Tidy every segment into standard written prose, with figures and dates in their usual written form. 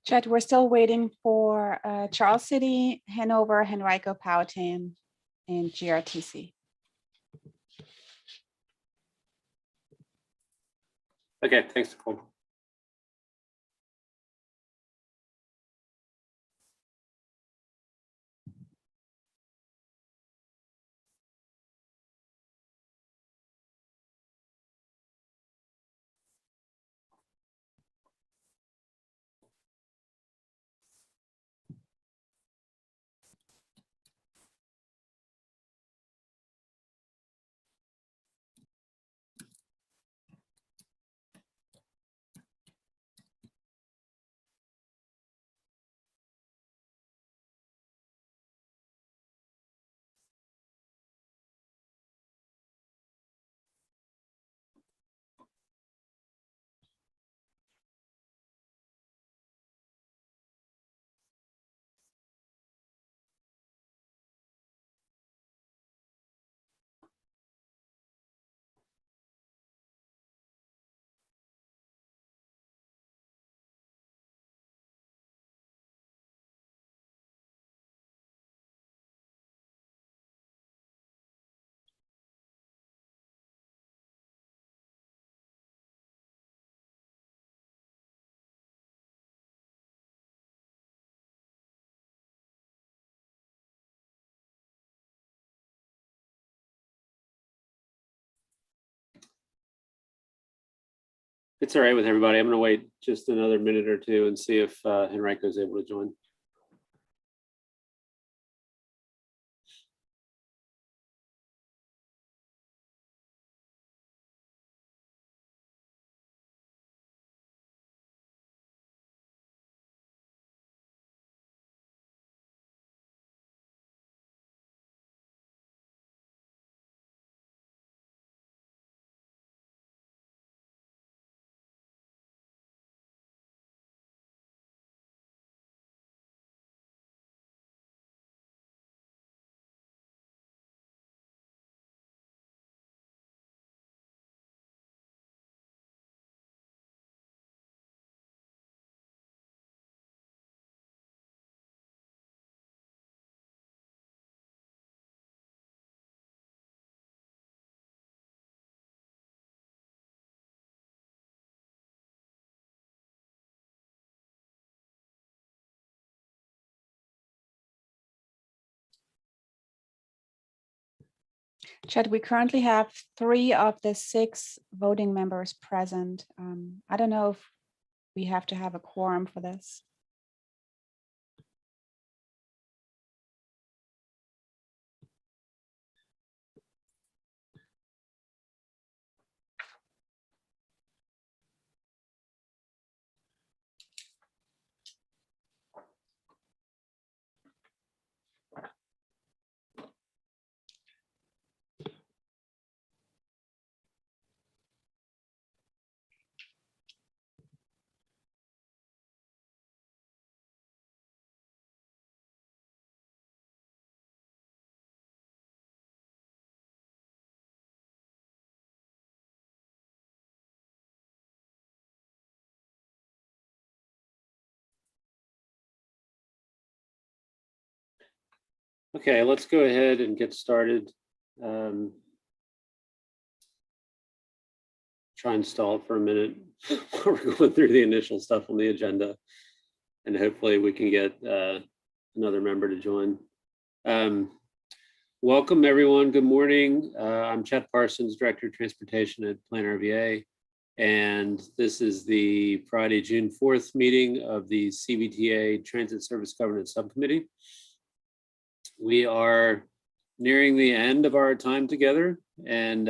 Chad, we're still waiting for Charles City, Hanover, Henrico, Powhatan, and Grtc. Okay, thanks, Nicole. It's all right with everybody. I'm going to wait just another minute or two and see if Henrico is able to join. Chad, we currently have 3 of the 6 voting members present. I don't know if we have to have a quorum for this. Okay, let's go ahead and get started. Try and stall it for a minute while we're going through the initial stuff on the agenda, and hopefully we can get another member to join. Welcome everyone, good morning. I'm Chet Parsons, Director of Transportation at Plan RVA, and this is the Friday, June 4th meeting of the CVTA Transit Service Governance Subcommittee. We are nearing the end of our time together and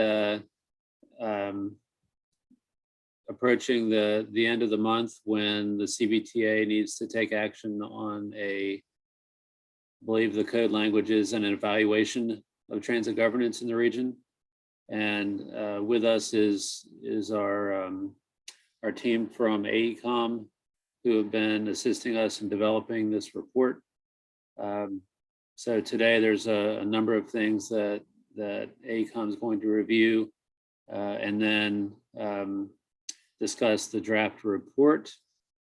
approaching the end of the month when the CVTA needs to take action on I believe the code language is an evaluation of transit governance in the region. And with us is our team from AECOM, who have been assisting us in developing this report. So today there's a number of things that AECOM is going to review and then discuss the draft report.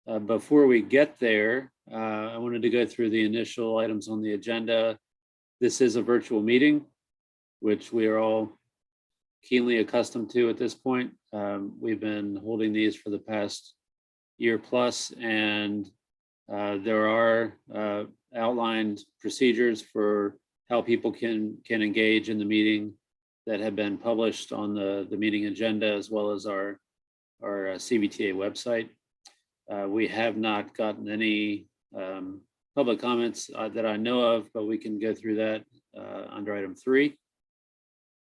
Before we get there, I wanted to go through the initial items on the agenda. This is a virtual meeting, which we are all keenly accustomed to at this point. We've been holding these for the past year plus, and there are outlined procedures for how people can engage in the meeting that have been published on the meeting agenda, as well as our CVTA website. We have not gotten any public comments that I know of, but we can go through that under item 3.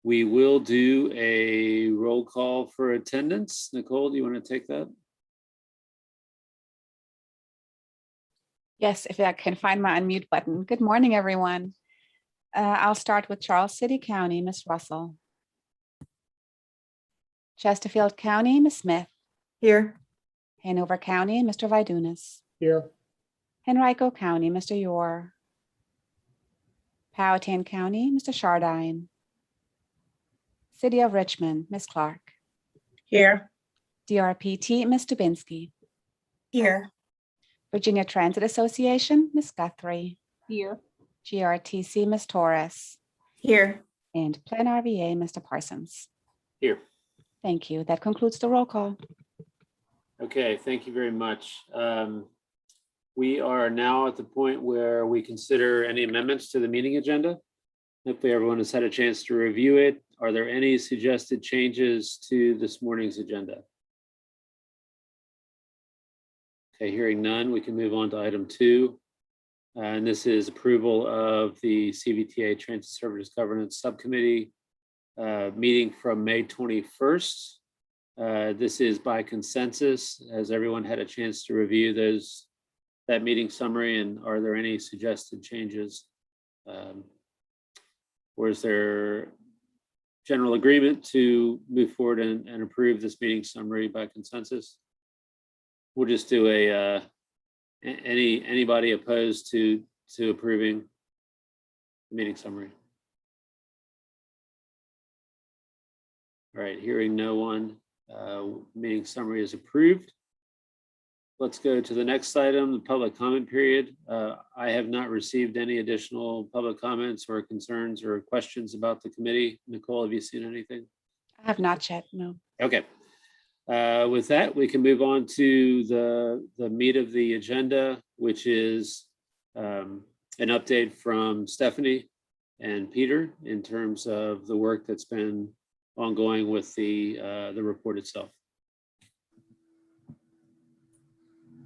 We will do a roll call for attendance. Nicole, do you want to take that? Yes, if I can find my unmute button. Good morning, everyone. I'll start with Charles City County, Ms. Russell. Chesterfield County, Ms. Smith. Here. Hanover County, Mr. Vidunas. Here. Henrico County, Mr. Yor. Powhatan County, Mr. Shardine. City of Richmond, Ms. Clark. Here. DRPT, Ms. Dubinsky. Here. Virginia Transit Association, Ms. Guthrie. Here. GRTC, Ms. Torres. Here. And Plan RVA, Mr. Parsons. Here. Thank you. That concludes the roll call. Okay, thank you very much. We are now at the point where we consider any amendments to the meeting agenda. Hopefully everyone has had a chance to review it. Are there any suggested changes to this morning's agenda? Okay, hearing none, we can move on to item 2. And this is approval of the CVTA Transit Services Governance Subcommittee meeting from May 21st. This is by consensus. Has everyone had a chance to review that meeting summary, and are there any suggested changes? Or is there general agreement to move forward and approve this meeting summary by consensus? We'll just do anybody opposed to approving the meeting summary? All right, hearing no one, meeting summary is approved. Let's go to the next item, the public comment period. I have not received any additional public comments or concerns or questions about the committee. Nicole, have you seen anything? I have not yet, no. Okay. With that, we can move on to the meat of the agenda, which is an update from Stephanie and Peter in terms of the work that's been ongoing with the report itself.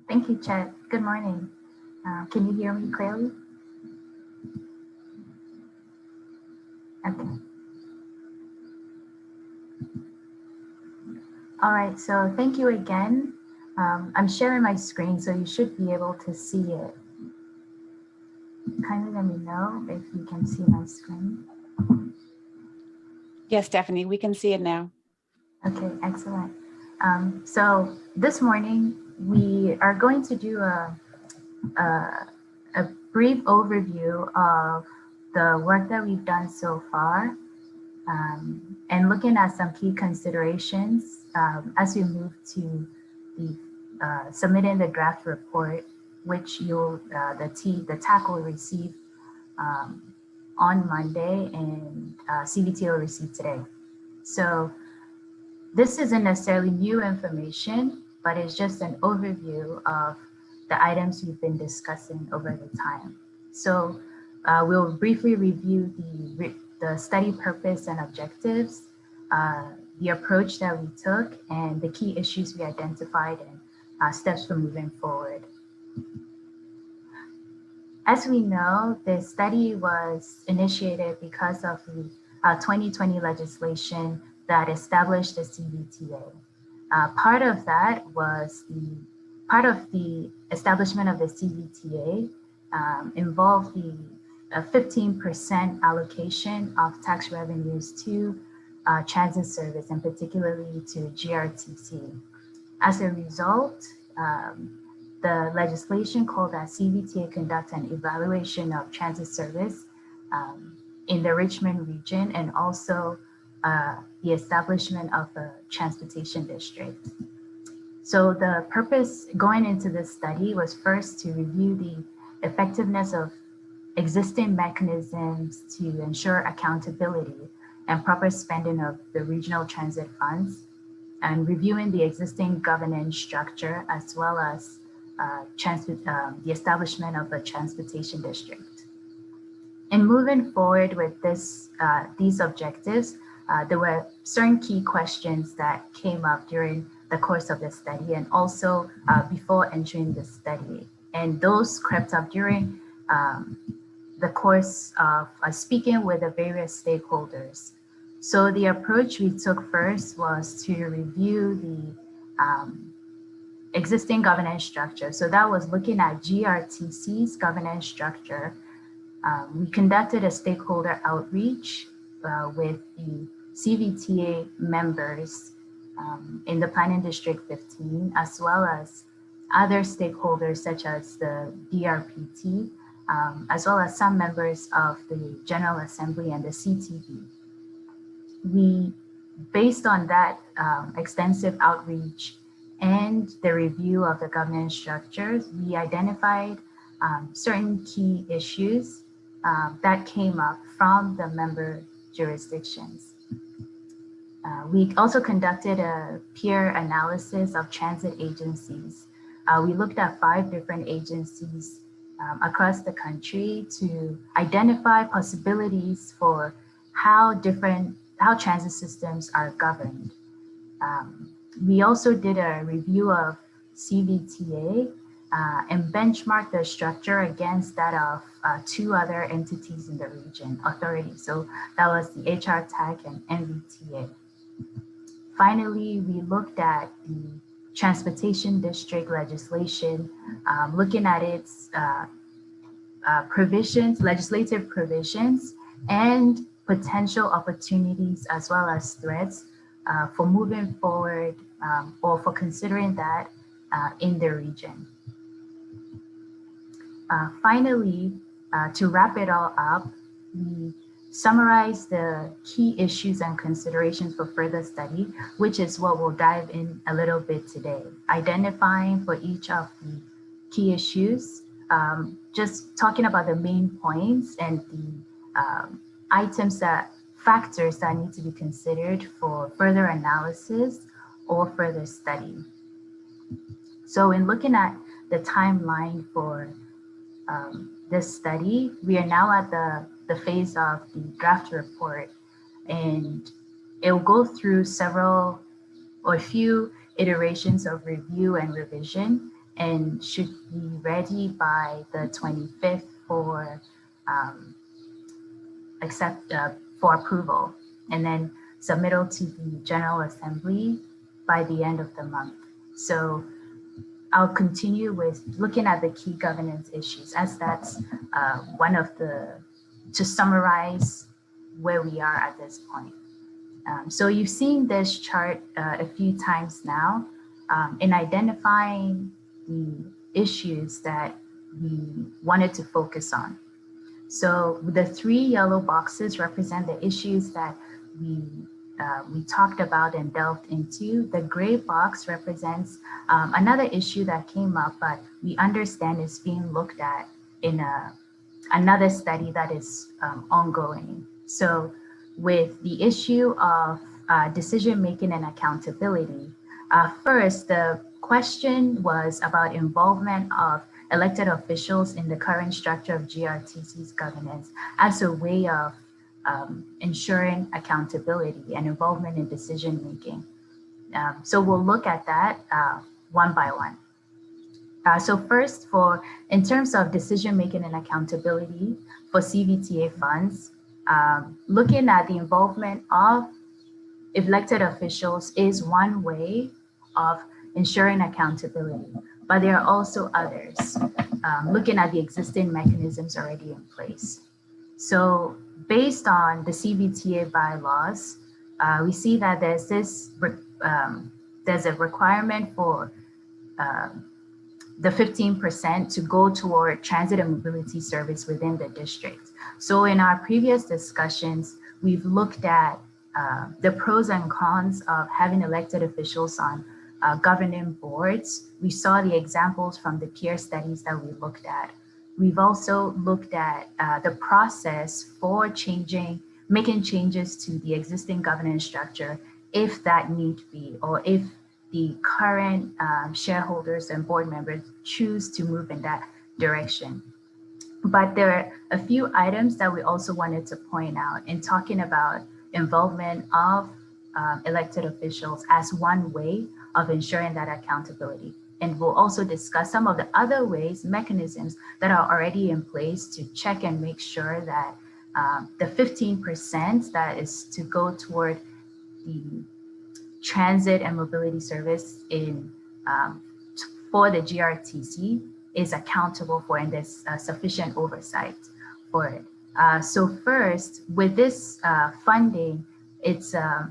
Thank you, Chet. Good morning. Can you hear me clearly? Okay. All right, so thank you again. I'm sharing my screen, so you should be able to see it. Kindly let me know if you can see my screen. Yes, Stephanie, we can see it now. Okay, excellent. So this morning, we are going to do a brief overview of the work that we've done so far, and looking at some key considerations as we move to the submitting the draft report, which the TAC will receive on Monday, and CVTA will receive today. So this isn't necessarily new information, but it's just an overview of the items we've been discussing over the time. So we'll briefly review the study purpose and objectives, the approach that we took, and the key issues we identified, and steps for moving forward. As we know, this study was initiated because of the 2020 legislation that established the CVTA. Part of that was part of the establishment of the CVTA involved the 15% allocation of tax revenues to transit service, and particularly to GRTC. As a result, the legislation called that CVTA conduct an evaluation of transit service in the Richmond region, and also the establishment of a transportation district. So the purpose going into this study was first to review the effectiveness of existing mechanisms to ensure accountability and proper spending of the regional transit funds, and reviewing the existing governance structure, as well as the establishment of a transportation district. In moving forward with these objectives, there were certain key questions that came up during the course of the study and also before entering the study. And those crept up during the course of speaking with the various stakeholders. So the approach we took first was to review the existing governance structure. So that was looking at GRTC's governance structure. We conducted a stakeholder outreach with the CVTA members in the Planning District 15, as well as other stakeholders such as the DRPT, as well as some members of the General Assembly and the CTV. We, based on that extensive outreach and the review of the governance structures, we identified certain key issues that came up from the member jurisdictions. We also conducted a peer analysis of transit agencies. We looked at 5 different agencies across the country to identify possibilities for how transit systems are governed. We also did a review of CVTA and benchmarked the structure against that of 2 other entities in the region, authorities. So that was the HR TAC and MVTA. Finally, we looked at the transportation district legislation, looking at its provisions, legislative provisions, and potential opportunities as well as threats for moving forward or for considering that in the region. Finally, to wrap it all up, we summarize the key issues and considerations for further study, which is what we'll dive in a little bit today. Identifying for each of the key issues, just talking about the main points and the factors that need to be considered for further analysis or further study. So in looking at the timeline for this study, we are now at the phase of the draft report, and it will go through several or a few iterations of review and revision, and should be ready by the 25th for for approval, and then submittal to the General Assembly by the end of the month. So I'll continue with looking at the key governance issues, as that's one of to summarize where we are at this point. So you've seen this chart a few times now in identifying the issues that we wanted to focus on. So the 3 yellow boxes represent the issues that we talked about and delved into. The gray box represents another issue that came up, but we understand is being looked at in another study that is ongoing. So with the issue of decision-making and accountability, first, the question was about involvement of elected officials in the current structure of GRTC's governance as a way of ensuring accountability and involvement in decision-making. So we'll look at that one by one. So first, in terms of decision-making and accountability for CVTA funds, looking at the involvement of elected officials is one way of ensuring accountability, but there are also others, looking at the existing mechanisms already in place. So based on the CVTA bylaws, we see that there's a requirement for the 15% to go toward transit and mobility service within the district. So in our previous discussions, we've looked at the pros and cons of having elected officials on governing boards. We saw the examples from the peer studies that we looked at. We've also looked at the process for making changes to the existing governance structure if that need be, or if the current shareholders and board members choose to move in that direction. But there are a few items that we also wanted to point out in talking about involvement of elected officials as one way of ensuring that accountability. And we'll also discuss some of the other ways, mechanisms that are already in place to check and make sure that the 15% that is to go toward the transit and mobility service for the GRTC is accountable for, and there's sufficient oversight for it. So first, with this funding, it's a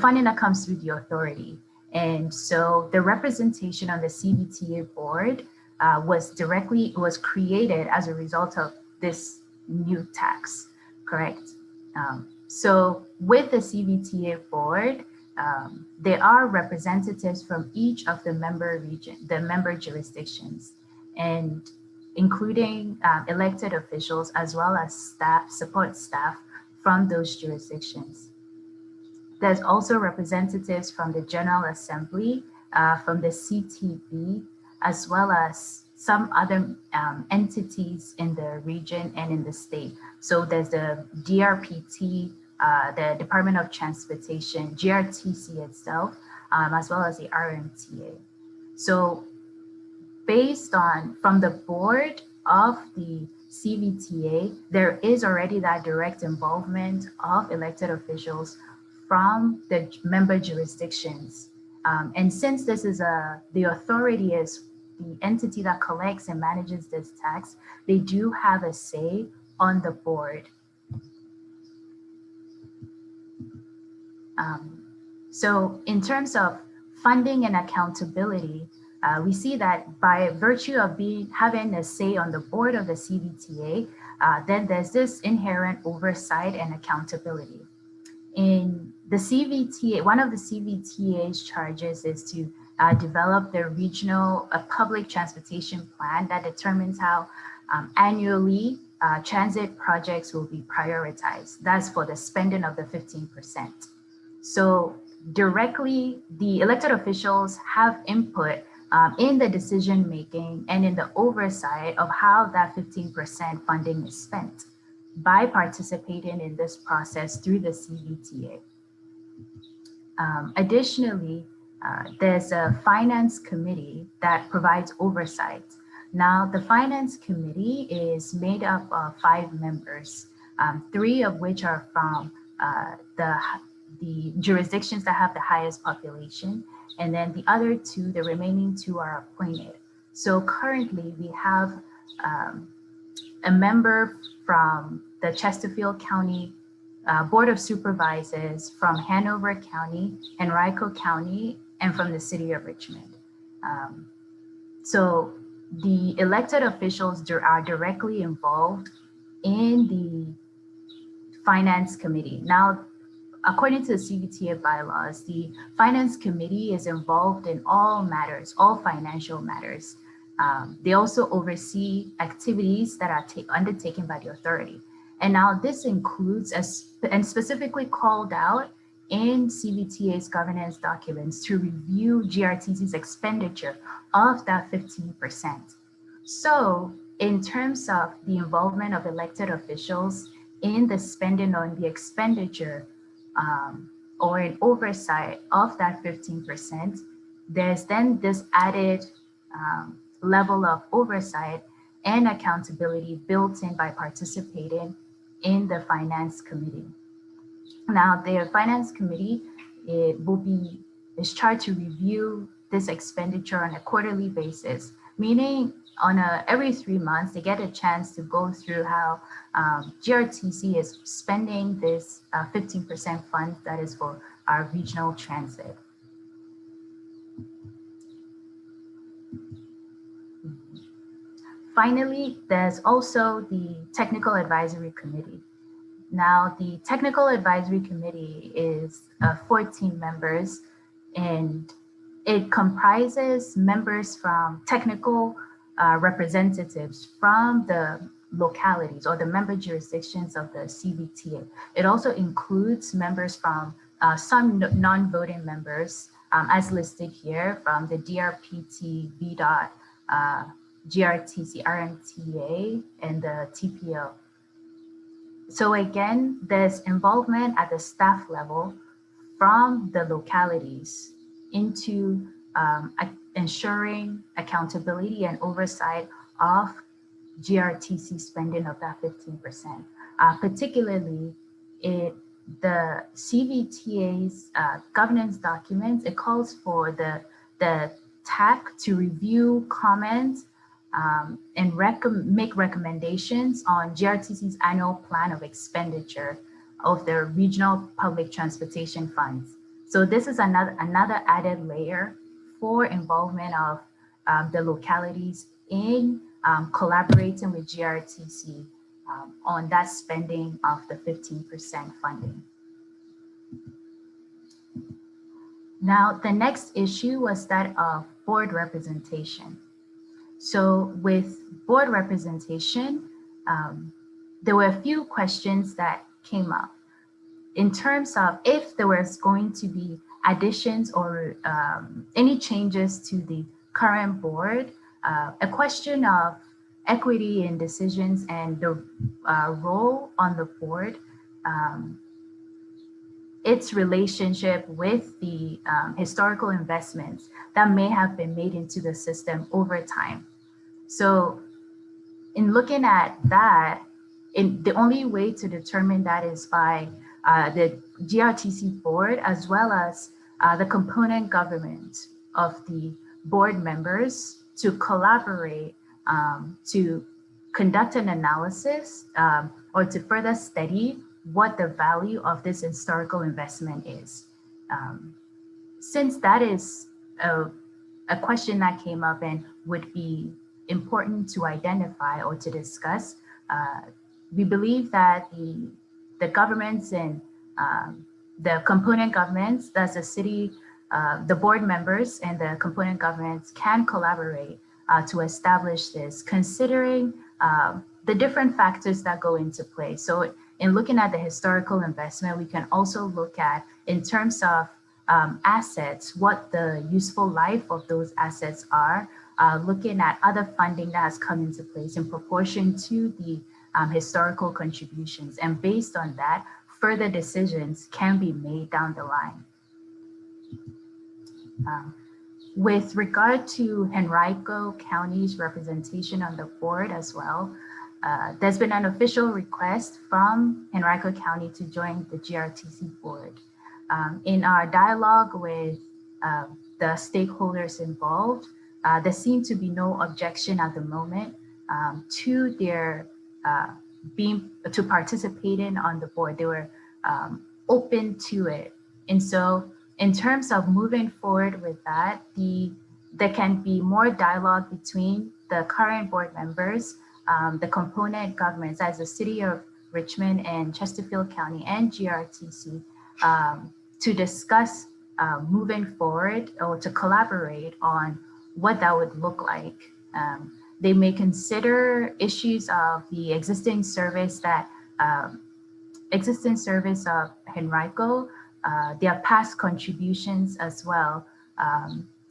funding that comes through the authority. And so the representation on the CVTA board was created as a result of this new tax, correct? So with the CVTA board, there are representatives from each of the member jurisdictions, and including elected officials as well as staff, support staff from those jurisdictions. There's also representatives from the General Assembly, from the CTB, as well as some other entities in the region and in the state. So there's the DRPT, the Department of Transportation, GRTC itself, as well as the RMTA. So based on, from the board of the CVTA, there is already that direct involvement of elected officials from the member jurisdictions. And since this is the authority is the entity that collects and manages this tax, they do have a say on the board. So in terms of funding and accountability, we see that by virtue of having a say on the board of the CVTA, then there's this inherent oversight and accountability. In the CVTA, one of the CVTA's charges is to develop the regional public transportation plan that determines how annually transit projects will be prioritized. That's for the spending of the 15%. So directly, the elected officials have input in the decision making and in the oversight of how that 15% funding is spent by participating in this process through the CVTA. Additionally, there's a finance committee that provides oversight. Now, the finance committee is made up of 5 members, 3 of which are from the jurisdictions that have the highest population, and then the other 2, the remaining 2 are appointed. So currently we have a member from the Chesterfield County Board of Supervisors, from Hanover County, Henrico County, and from the city of Richmond. So the elected officials are directly involved in the finance committee. Now, according to the CVTA bylaws, the finance committee is involved in all matters, all financial matters. They also oversee activities that are undertaken by the authority. And now this includes, and specifically called out in CVTA's governance documents, to review GRTC's expenditure of that 15%. So in terms of the involvement of elected officials in the spending on the expenditure, or an oversight of that 15%, there's then this added level of oversight and accountability built in by participating in the finance committee. Now, the finance committee is charged to review this expenditure on a quarterly basis, meaning on every 3 months, they get a chance to go through how GRTC is spending this 15% fund that is for our regional transit. Finally, there's also the Technical Advisory Committee. Now, the Technical Advisory Committee is 14 members, and it comprises members from technical representatives from the localities or the member jurisdictions of the CVTA. It also includes members from some non-voting members, as listed here, from the DRPT, VDOT, GRTC, RMTA, and the TPO. So again, there's involvement at the staff level from the localities into ensuring accountability and oversight of GRTC spending of that 15%. Particularly, the CVTA's governance documents, it calls for the TAC to review, comment, and make recommendations on GRTC's annual plan of expenditure of their regional public transportation funds. So this is another added layer for involvement of the localities in collaborating with GRTC on that spending of the 15% funding. Now, the next issue was that of board representation. So with board representation, there were a few questions that came up in terms of if there was going to be additions or any changes to the current board, a question of equity in decisions and the role on the board, its relationship with the historical investments that may have been made into the system over time. So in looking at that, the only way to determine that is by the GRTC board, as well as the component government of the board members, to collaborate to conduct an analysis or to further study what the value of this historical investment is. Since that is a question that came up and would be important to identify or to discuss, we believe that the governments and the component governments, that's the city, the board members and the component governments can collaborate to establish this, considering the different factors that go into play. So in looking at the historical investment, we can also look at, in terms of assets, what the useful life of those assets are, looking at other funding that has come into place in proportion to the historical contributions. And based on that, further decisions can be made down the line. With regard to Henrico County's representation on the board as well, there's been an official request from Henrico County to join the GRTC board. In our dialogue with the stakeholders involved, there seemed to be no objection at the moment to their participating on the board. They were open to it. And so in terms of moving forward with that, there can be more dialogue between the current board members, the component governments as the City of Richmond and Chesterfield County and GRTC to discuss moving forward or to collaborate on what that would look like. They may consider issues of the existing service of Henrico, their past contributions as well,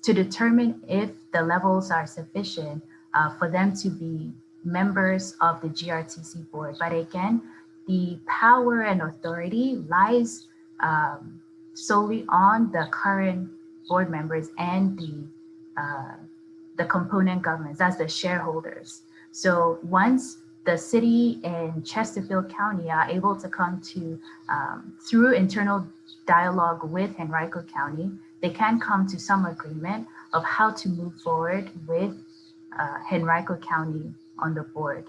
to determine if the levels are sufficient for them to be members of the GRTC board. But again, the power and authority lies solely on the current board members and the component governments, as the shareholders. So once the city and Chesterfield County are able to come to, through internal dialogue with Henrico County, they can come to some agreement of how to move forward with Henrico County on the board.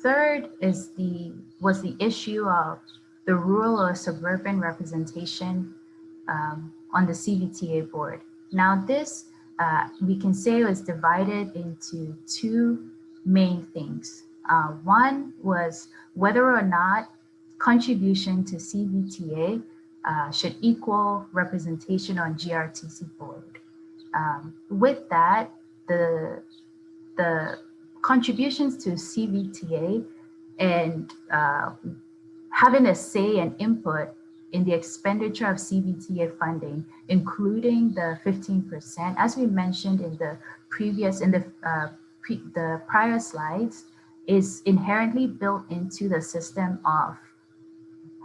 Third was the issue of the rural or suburban representation on the CVTA board. Now this, we can say, was divided into two main things. One was whether or not contribution to CVTA should equal representation on GRTC board. With that, the contributions to CVTA and having a say and input in the expenditure of CVTA funding, including the 15%, as we mentioned in the previous, the prior slides, is inherently built into the system of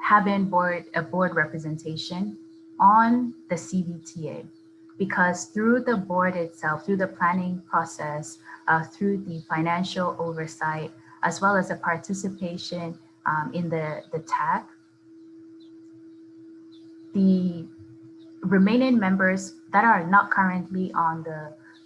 having a board representation on the CVTA. Because through the board itself, through the planning process, through the financial oversight, as well as the participation in the TAC, the remaining members that are not currently on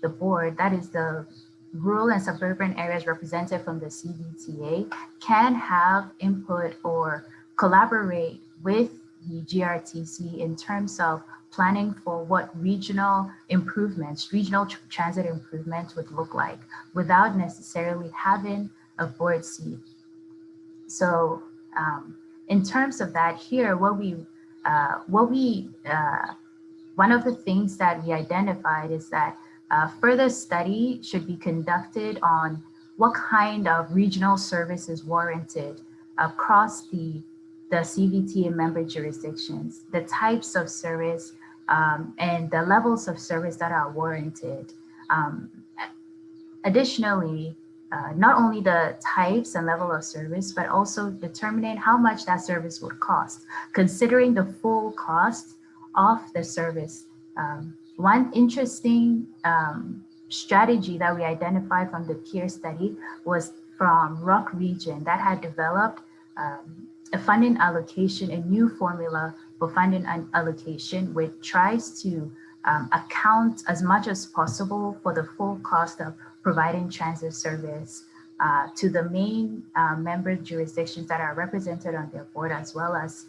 the board, that is the rural and suburban areas represented from the CVTA, can have input or collaborate with the GRTC in terms of planning for what regional improvements, regional transit improvements would look like without necessarily having a board seat. So in terms of that here, one of the things that we identified is that further study should be conducted on what kind of regional service is warranted across the CVTA member jurisdictions, the types of service and the levels of service that are warranted. Additionally, not only the types and level of service, but also determining how much that service would cost, considering the full cost of the service. One interesting strategy that we identified from the peer study was from Rock Region that had developed a funding allocation, a new formula for funding and allocation, which tries to account as much as possible for the full cost of providing transit service to the main member jurisdictions that are represented on their board, as well as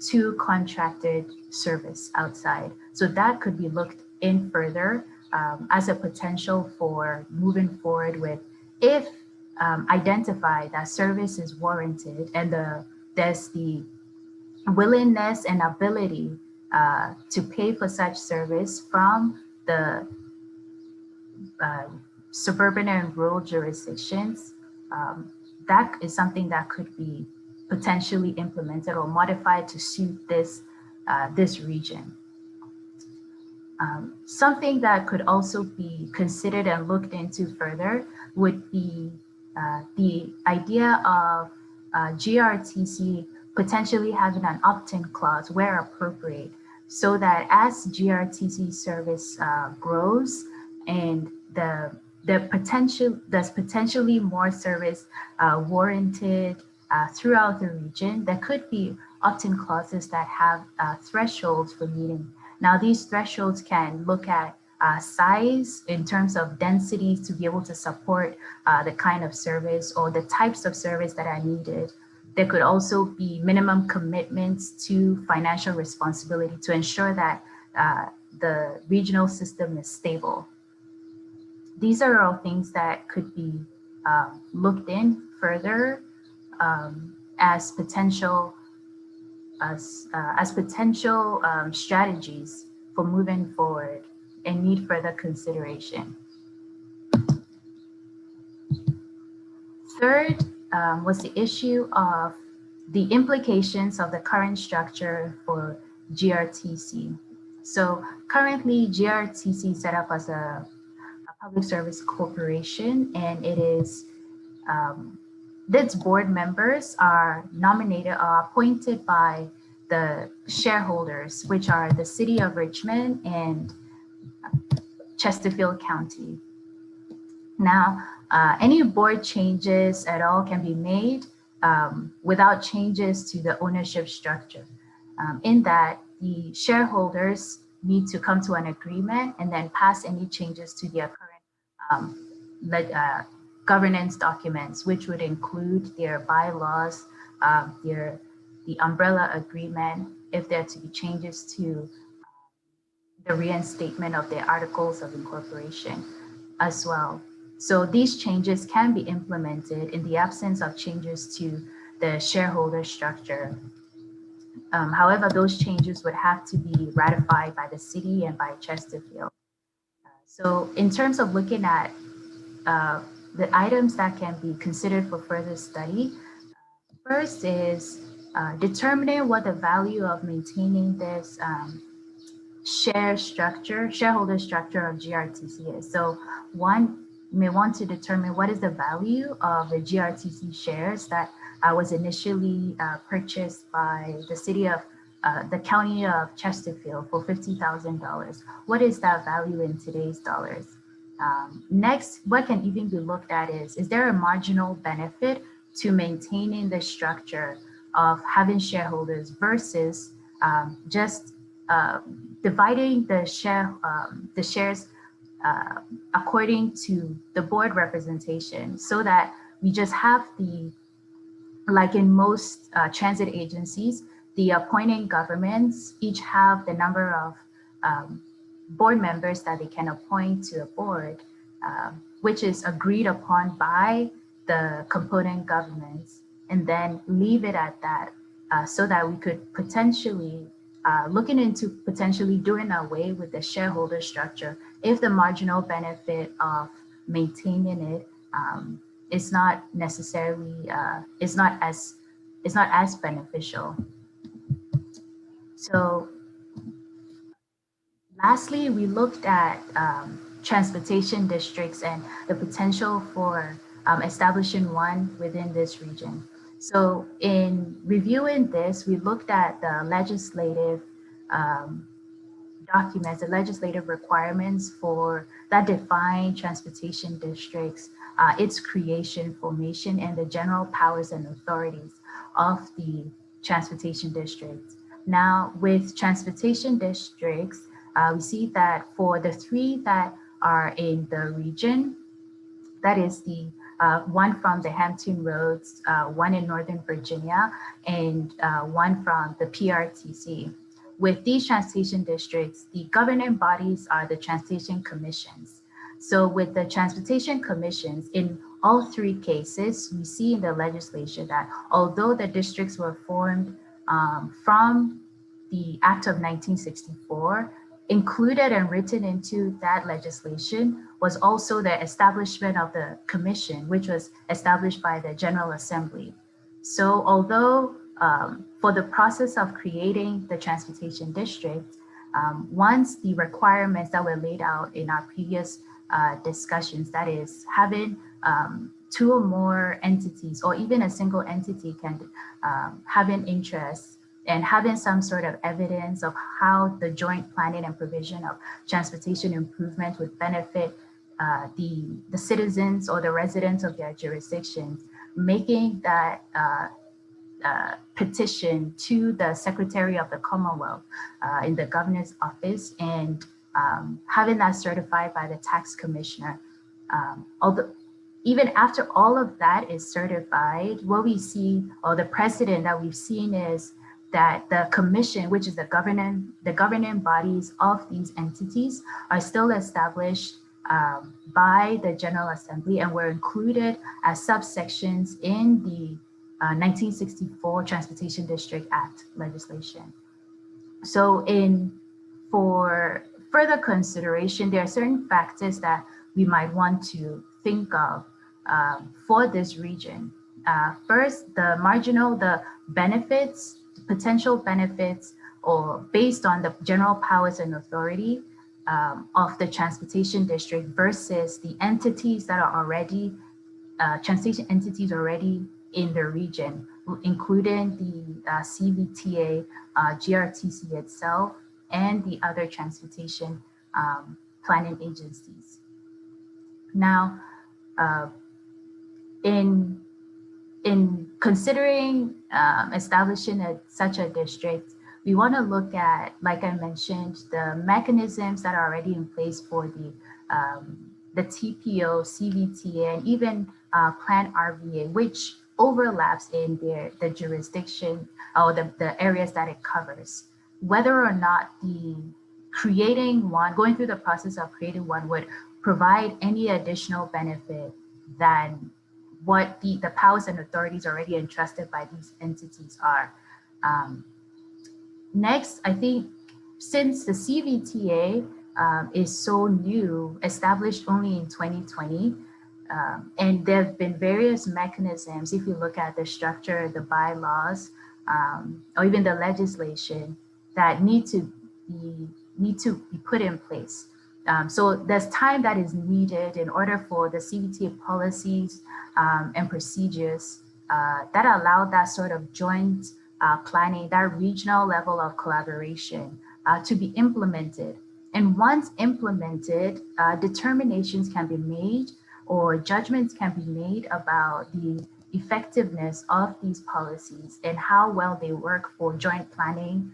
to contracted service outside. So that could be looked in further as a potential for moving forward with, if identified that service is warranted and there's the willingness and ability to pay for such service from the suburban and rural jurisdictions, that is something that could be potentially implemented or modified to suit this region. Something that could also be considered and looked into further would be the idea of GRTC potentially having an opt-in clause where appropriate, so that as GRTC service grows and there's potentially more service warranted throughout the region, there could be opt-in clauses that have thresholds for meeting. Now, these thresholds can look at size in terms of densities to be able to support the kind of service or the types of service that are needed. There could also be minimum commitments to financial responsibility to ensure that the regional system is stable. These are all things that could be looked in further as potential strategies for moving forward and need further consideration. Third was the issue of the implications of the current structure for GRTC. So currently GRTC is set up as a public service corporation, and it is its board members are nominated or appointed by the shareholders, which are the City of Richmond and Chesterfield County. Now, any board changes at all can be made without changes to the ownership structure, in that the shareholders need to come to an agreement and then pass any changes to their current governance documents, which would include their bylaws, the umbrella agreement, if there are to be changes to the reinstatement of their articles of incorporation as well. So these changes can be implemented in the absence of changes to the shareholder structure. However, those changes would have to be ratified by the city and by Chesterfield. So in terms of looking at the items that can be considered for further study, first is determining what the value of maintaining this shareholder structure of GRTC is. So one may want to determine what is the value of the GRTC shares that was initially purchased by the county of Chesterfield for $50,000. What is that value in today's dollars? Next, what can even be looked at is there a marginal benefit to maintaining the structure of having shareholders versus just dividing the shares according to the board representation, so that we just have like in most transit agencies, the appointing governments each have the number of board members that they can appoint to a board, which is agreed upon by the component governments, and then leave it at that, so that we could potentially looking into potentially doing away with the shareholder structure if the marginal benefit of maintaining it is not necessarily is not as beneficial. So lastly, we looked at transportation districts and the potential for establishing one within this region. So in reviewing this, we looked at the legislative documents, the legislative requirements for that define transportation districts, its creation, formation, and the general powers and authorities of the transportation districts. Now, with transportation districts, we see that for the three that are in the region, that is the one from the Hampton Roads, one in Northern Virginia, and one from the PRTC. With these transportation districts, the governing bodies are the transportation commissions. So with the transportation commissions, in all three cases, we see in the legislation that although the districts were formed from the Act of 1964, included and written into that legislation was also the establishment of the commission, which was established by the General Assembly. So although for the process of creating the transportation district, once the requirements that were laid out in our previous discussions, that is having two or more entities or even a single entity can have an interest and having some sort of evidence of how the joint planning and provision of transportation improvement would benefit the citizens or the residents of their jurisdictions, making that petition to the Secretary of the Commonwealth in the Governor's office and having that certified by the tax commissioner. Although even after all of that is certified, what we see, or the precedent that we've seen, is that the commission, which is the governing bodies of these entities, are still established by the General Assembly and were included as subsections in the 1964 Transportation District Act legislation. So for further consideration, there are certain factors that we might want to think of for this region. First, the benefits, potential benefits, or based on the general powers and authority of the transportation district versus the entities that are already, transportation entities already in the region, including the CVTA, GRTC itself, and the other transportation planning agencies. Now, in considering establishing such a district, we want to look at, like I mentioned, the mechanisms that are already in place for the TPO, CVTA, and even Plan RVA, which overlaps in the jurisdiction or the areas that it covers. Whether or not going through the process of creating one would provide any additional benefit than what the powers and authorities already entrusted by these entities are. Next, I think since the CVTA is so new, established only in 2020, and there have been various mechanisms, if you look at the structure, the bylaws, or even the legislation that need to be put in place. So there's time that is needed in order for the CVTA policies and procedures that allow that sort of joint planning, that regional level of collaboration to be implemented. And once implemented, determinations can be made or judgments can be made about the effectiveness of these policies and how well they work for joint planning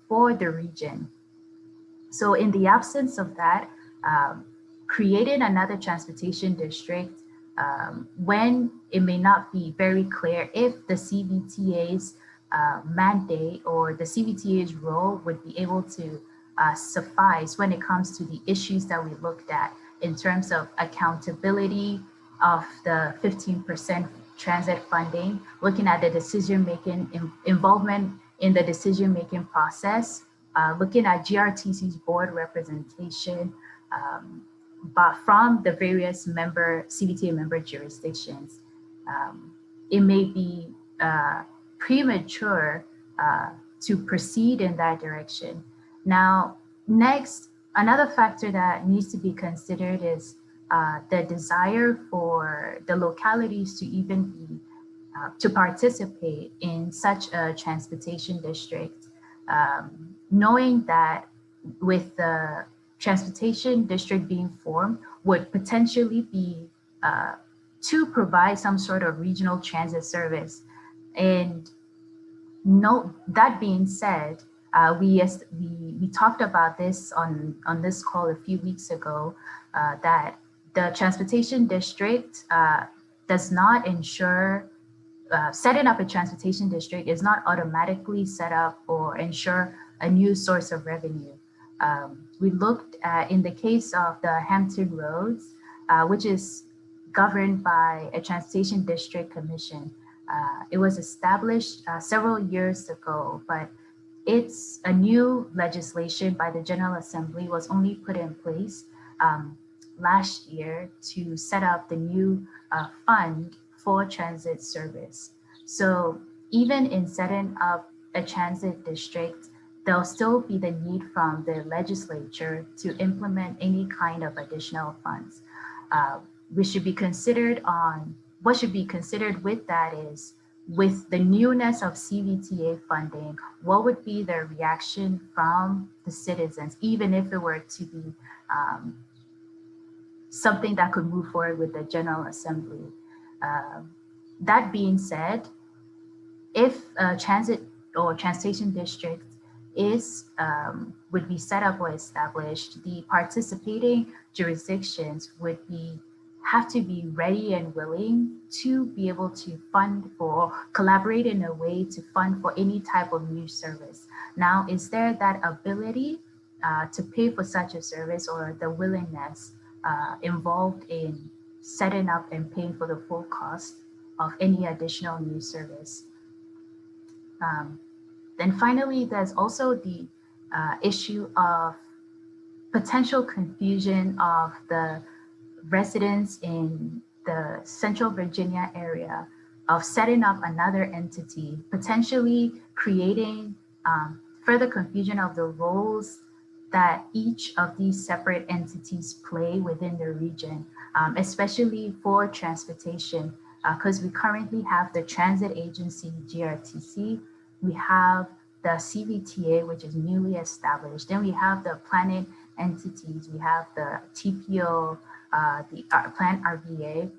for the region. So in the absence of that, creating another transportation district when it may not be very clear if the CVTA's mandate or the CVTA's role would be able to suffice when it comes to the issues that we looked at in terms of accountability of the 15% transit funding, looking at the decision-making involvement in the decision-making process, looking at GRTC's board representation, but from the various CVTA member jurisdictions. It may be premature to proceed in that direction. Now, next, another factor that needs to be considered is the desire for the localities to even be to participate in such a transportation district, knowing that with the transportation district being formed would potentially be to provide some sort of regional transit service. And that being said, we talked about this on this call a few weeks ago, that the transportation district does not ensure setting up a transportation district is not automatically set up or ensure a new source of revenue. We looked at, in the case of the Hampton Roads, which is governed by a transportation district commission. It was established several years ago, but it's a new legislation by the General Assembly was only put in place last year to set up the new fund for transit service. So even in setting up a transit district, there'll still be the need from the legislature to implement any kind of additional funds. What should be considered with that is, with the newness of CVTA funding, what would be the reaction from the citizens, even if it were to be something that could move forward with the General Assembly. That being said, if a transit or transportation district would be set up or established, the participating jurisdictions would have to be ready and willing to be able to fund for, collaborate in a way to fund for any type of new service. Now, is there that ability to pay for such a service, or the willingness involved in setting up and paying for the full cost of any additional new service? Then finally, there's also the issue of potential confusion of the residents in the Central Virginia area of setting up another entity, potentially creating further confusion of the roles that each of these separate entities play within the region, especially for transportation, because we currently have the transit agency, GRTC, we have the CVTA, which is newly established, then we have the planning entities, we have the TPO, the Plan RVA,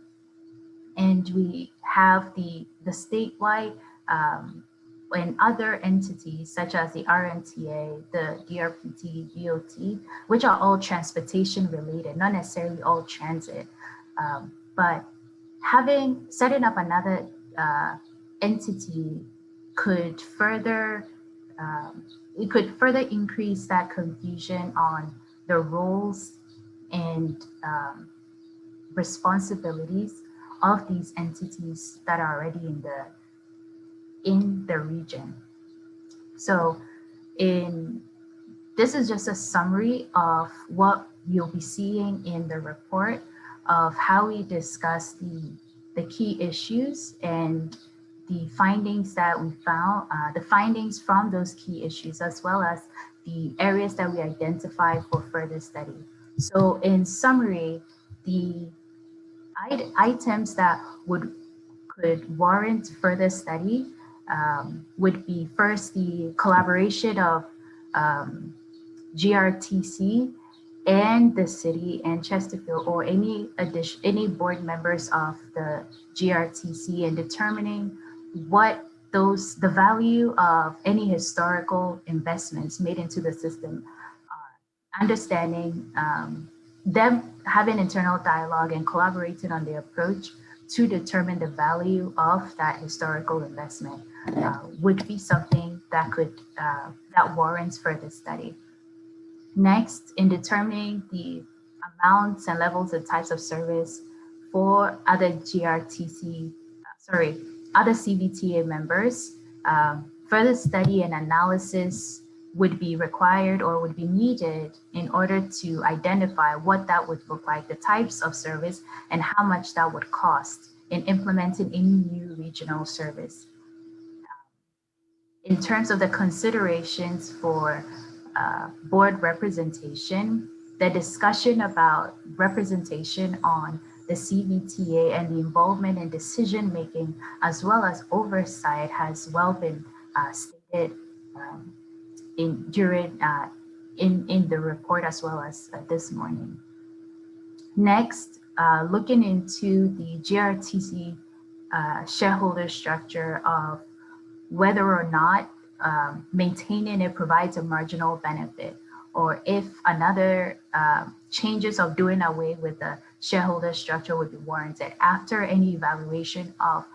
and we have the statewide and other entities such as the RMTA, the DRPT, DOT, which are all transportation related, not necessarily all transit. But setting up another entity could further increase that confusion on the roles and responsibilities of these entities that are already in the region. So This is just a summary of what you'll be seeing in the report of how we discuss the key issues and the findings that we found, the findings from those key issues, as well as the areas that we identify for further study. So in summary, the items that could warrant further study would be first the collaboration of GRTC and the city and Chesterfield, or any board members of the GRTC, in determining what the value of any historical investments made into the system, understanding them having internal dialogue and collaborating on the approach to determine the value of that historical investment would be something that that warrants further study. Next, in determining the amounts and levels and types of service for other other CVTA members, further study and analysis would be required or would be needed in order to identify what that would look like, the types of service, and how much that would cost in implementing any new regional service. In terms of the considerations for board representation, the discussion about representation on the CVTA and the involvement in decision-making as well as oversight has well been stated in the report as well as this morning. Next, looking into the GRTC shareholder structure of whether or not maintaining it provides a marginal benefit, or if another changes of doing away with the shareholder structure would be warranted after any evaluation of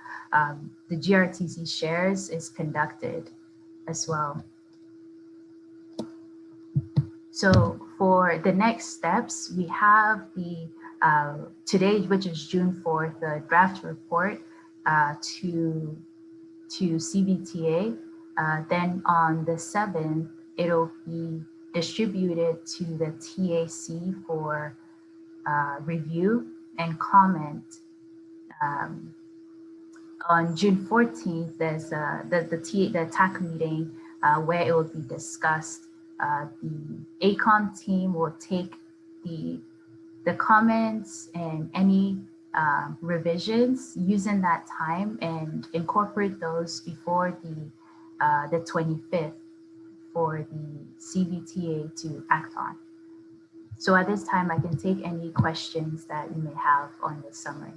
the GRTC shares is conducted as well. So for the next steps, we have the today, which is June 4th, the draft report to CVTA. Then on the 7th, it'll be distributed to the TAC for review and comment. On June 14th, there's the TAC meeting where it will be discussed. The ACOM team will take the comments and any revisions using that time and incorporate those before the 25th for the CVTA to act on. So at this time, I can take any questions that you may have on this summary.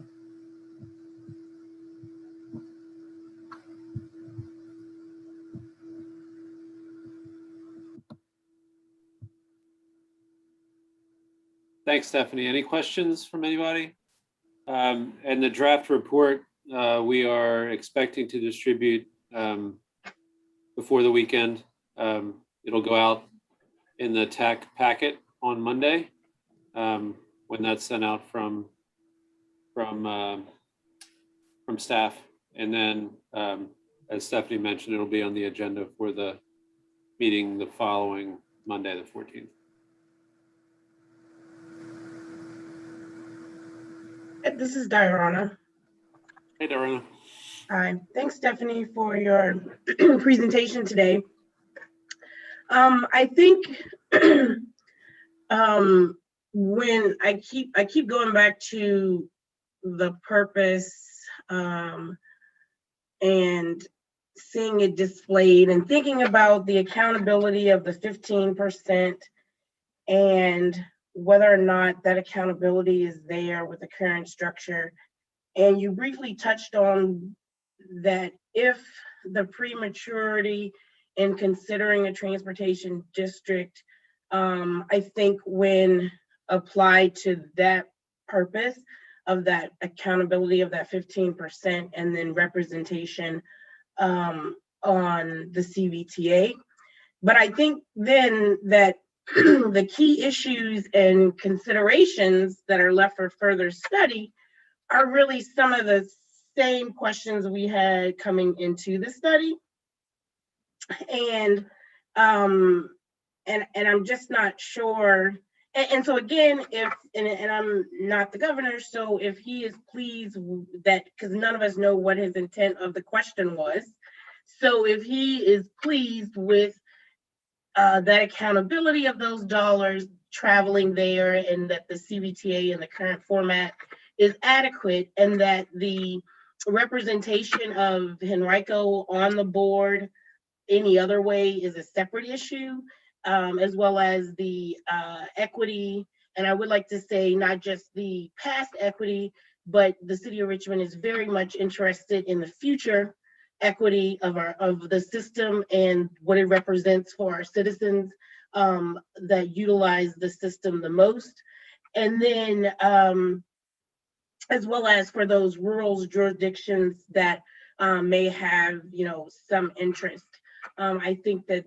Thanks, Stephanie. Any questions from anybody? And the draft report, we are expecting to distribute before the weekend. It'll go out in the TAC packet on Monday when that's sent out from staff. And then, as Stephanie mentioned, it'll be on the agenda for the meeting the following Monday, the 14th. This is Diana. Hey, Diana. Hi. Thanks, Stephanie, for your presentation today. I think when I keep going back to the purpose and seeing it displayed and thinking about the accountability of the 15% and whether or not that accountability is there with the current structure. And you briefly touched on that if the prematurity in considering a transportation district, I think when applied to that purpose of that accountability of that 15% and then representation on the CVTA. But I think then that the key issues and considerations that are left for further study are really some of the same questions we had coming into the study. And And I'm just not sure. And so again, and I'm not the governor, so if he is pleased that, because none of us know what his intent of the question was. So if he is pleased with that accountability of those dollars traveling there, and that the CVTA in the current format is adequate, and that the representation of Henrico on the board any other way is a separate issue, as well as the equity. And I would like to say not just the past equity, but the city of Richmond is very much interested in the future equity of the system and what it represents for our citizens that utilize the system the most. And then as well as for those rural jurisdictions that may have, some interest. I think that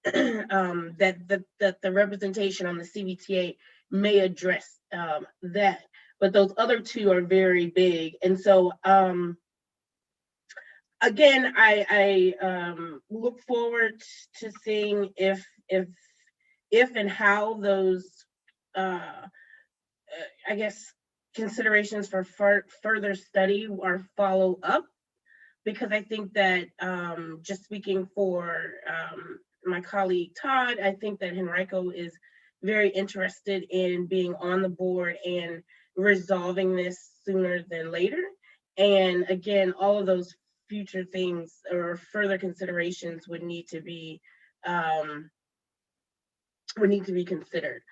the representation on the CVTA may address that, but those other two are very big. And so again, I look forward to seeing if and how those I guess considerations for further study or follow up, because I think that just speaking for my colleague Todd, I think that Henrico is very interested in being on the board and resolving this sooner than later. And again, all of those future things or further considerations would need to be considered.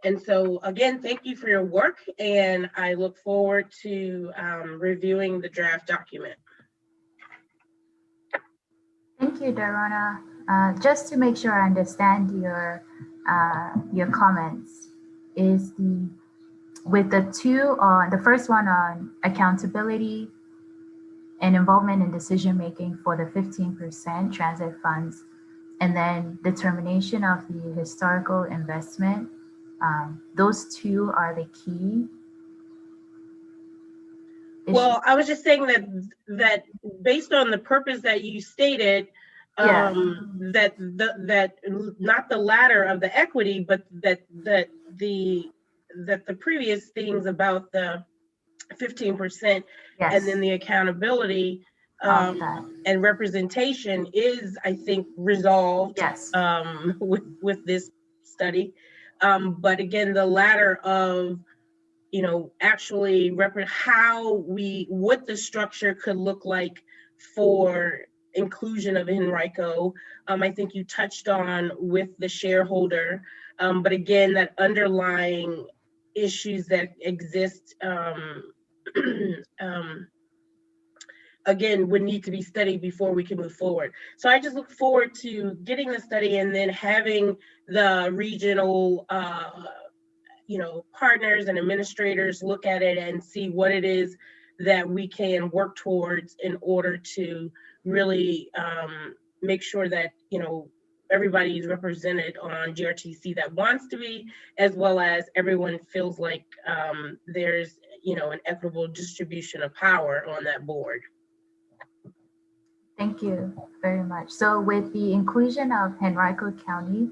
And so again, thank you for your work, and I look forward to reviewing the draft document. Thank you, Darona. Just to make sure I understand your comments, is with the two on the first one on accountability and involvement in decision making for the 15% transit funds, and then determination of the historical investment. Those two are the key issues. Well, I was just saying that based on the purpose that you stated, Yeah. that not the latter of the equity, but that the previous things about the 15% Yes. and then the accountability and representation is, I think, resolved. Yes. With this study, but again, the latter of actually what the structure could look like for inclusion of Henrico. I think you touched on with the shareholder, but again, that underlying issues that exist again would need to be studied before we can move forward. So I just look forward to getting the study and then having the regional partners and administrators look at it and see what it is that we can work towards in order to really make sure that everybody is represented on GRTC that wants to be, as well as everyone feels like there's an equitable distribution of power on that board. Thank you very much. So with the inclusion of Henrico County,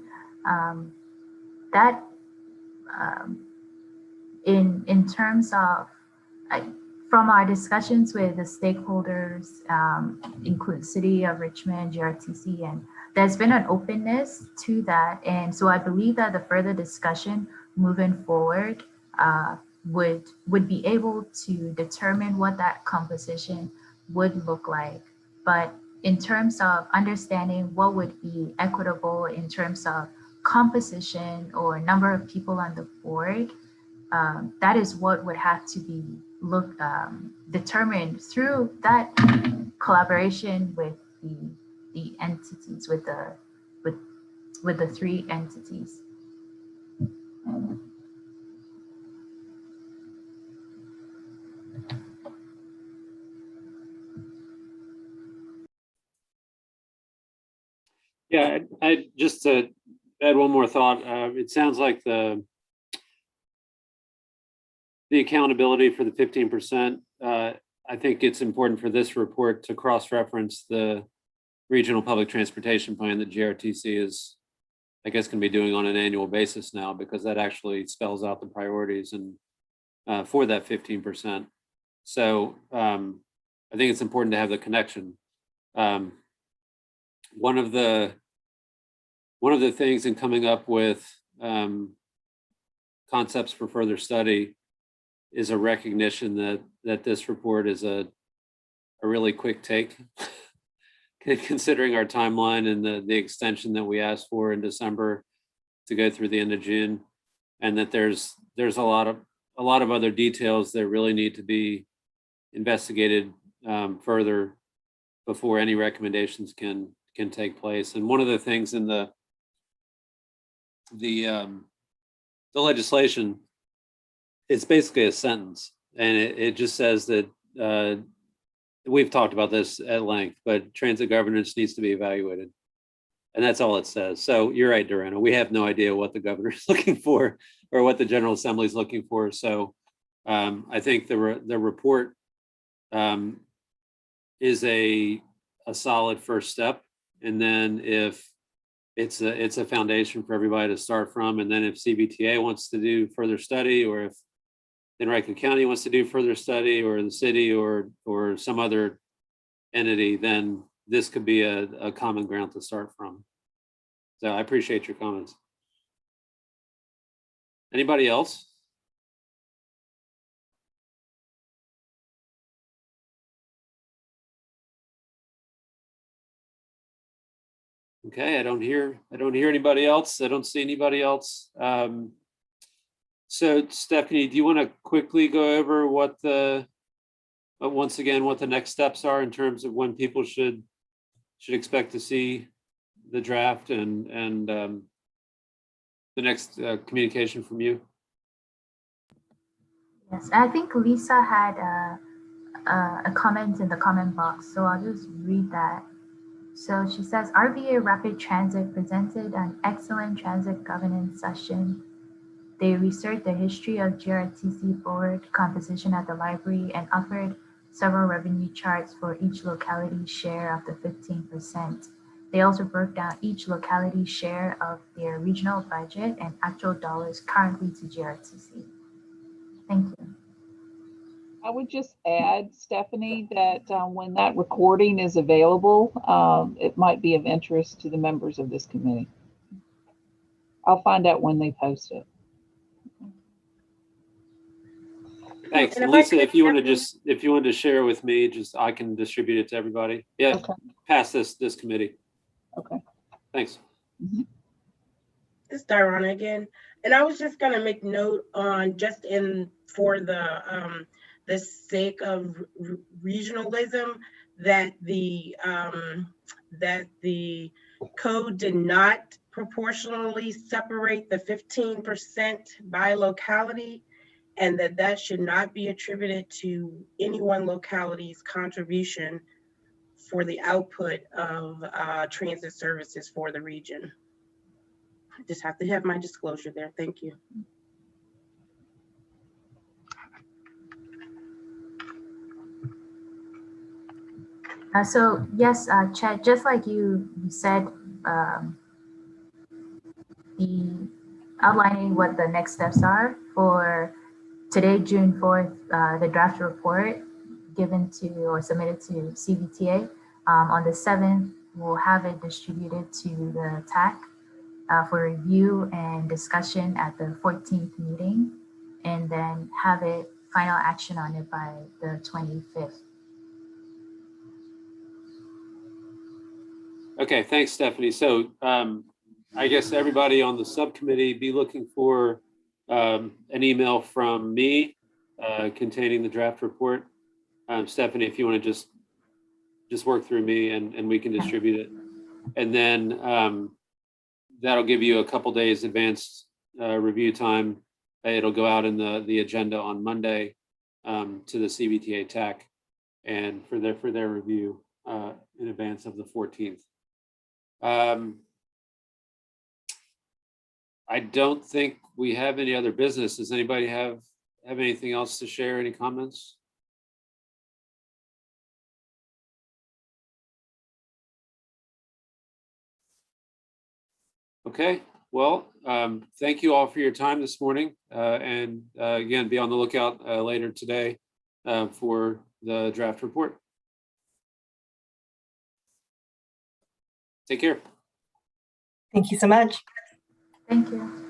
that in terms of, from our discussions with the stakeholders, include City of Richmond, GRTC, and there's been an openness to that. And so I believe that the further discussion moving forward would be able to determine what that composition would look like. But in terms of understanding what would be equitable in terms of composition or number of people on the board, that is what would have to be determined through that collaboration with the entities, with the three entities. Yeah, I just to add one more thought. It sounds like the accountability for the 15%. I think it's important for this report to cross-reference the regional public transportation plan that GRTC is, I guess, going to be doing on an annual basis now, because that actually spells out the priorities and for that 15%. So I think it's important to have the connection. One of the things in coming up with concepts for further study is a recognition that this report is a really quick take, considering our timeline and the extension that we asked for in December to go through the end of June, and that there's a lot of other details that really need to be investigated further before any recommendations can take place. And one of the things in the legislation, it's basically a sentence, and it just says that we've talked about this at length, but transit governance needs to be evaluated. And that's all it says. So you're right, Dorena. We have no idea what the governor is looking for or what the General Assembly is looking for. So I think the report is a solid first step. And then if it's a foundation for everybody to start from, and then if CVTA wants to do further study, or if Henrico County wants to do further study, or the city or some other entity, then this could be a common ground to start from. So I appreciate your comments. Anybody else? Okay, I don't hear anybody else. I don't see anybody else. So Stephanie, do you want to quickly go over once again, what the next steps are in terms of when people should expect to see the draft and the next communication from you? Yes, I think Lisa had a comment in the comment box, so I'll just read that. So she says, RVA Rapid Transit presented an excellent transit governance session. They researched the history of GRTC board composition at the library and offered several revenue charts for each locality's share of the 15%. They also broke down each locality's share of their regional budget and actual dollars currently to GRTC. Thank you. I would just add, Stephanie, that when that recording is available, it might be of interest to the members of this committee. I'll find out when they post it. Thanks. And Lisa, if you want to share with me, just I can distribute it to everybody. Yeah, Okay. Pass this committee. Okay. Thanks. Mm-hmm. This is Dyrana again, and I was just gonna make note on for the sake of regionalism that the code did not proportionally separate the 15% by locality, and that should not be attributed to any one locality's contribution for the output of transit services for the region. I just have to have my disclosure there. Thank you. So yes, Chet, just like you said, the outlining what the next steps are for today, June 4th, the draft report given to or submitted to CVTA. On the 7th, we'll have it distributed to the TAC for review and discussion at the 14th meeting, and then have it final action on it by the 25th. Okay, thanks, Stephanie. So I guess everybody on the subcommittee be looking for an email from me containing the draft report. Stephanie, if you want to just work through me and we can distribute it. And then that'll give you a couple days advanced review time. It'll go out in the agenda on Monday to the CVTA TAC and for their review in advance of the 14th. I don't think we have any other business. Does anybody have anything else to share? Any comments? Okay, well, thank you all for your time this morning. And again, be on the lookout later today for the draft report. Take care. Thank you so much. Thank you.